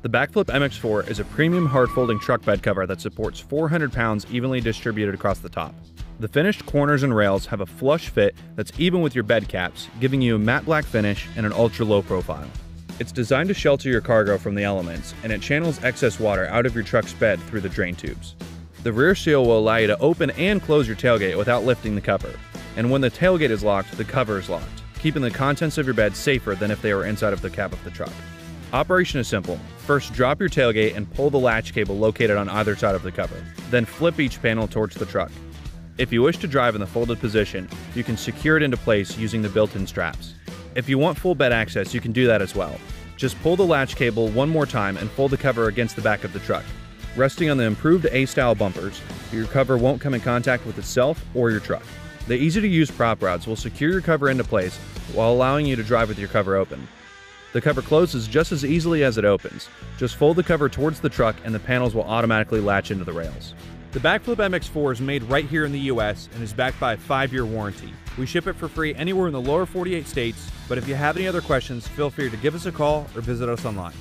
The Bakflip MX4 is a premium hard-folding truck bed cover that supports 400 pounds evenly distributed across the top. The finished corners and rails have a flush fit that's even with your bed caps, giving you a matte black finish and an ultra-low profile. It's designed to shelter your cargo from the elements, and it channels excess water out of your truck's bed through the drain tubes. The rear seal will allow you to open and close your tailgate without lifting the cover, and when the tailgate is locked, the cover is locked, keeping the contents of your bed safer than if they were inside of the cab of the truck. Operation is simple. First, drop your tailgate and pull the latch cable located on either side of the cover. Then flip each panel towards the truck. If you wish to drive in the folded position, you can secure it into place using the built-in straps. If you want full bed access, you can do that as well. Just pull the latch cable one more time and fold the cover against the back of the truck. Resting on the improved A-style bumpers, your cover won't come in contact with itself or your truck. The easy-to-use prop rods will secure your cover into place while allowing you to drive with your cover open. The cover closes just as easily as it opens. Just fold the cover towards the truck and the panels will automatically latch into the rails. The Bakflip MX4 is made right here in the US and is backed by a 5-year warranty. We ship it for free anywhere in the lower 48 states, but if you have any other questions, feel free to give us a call or visit us online.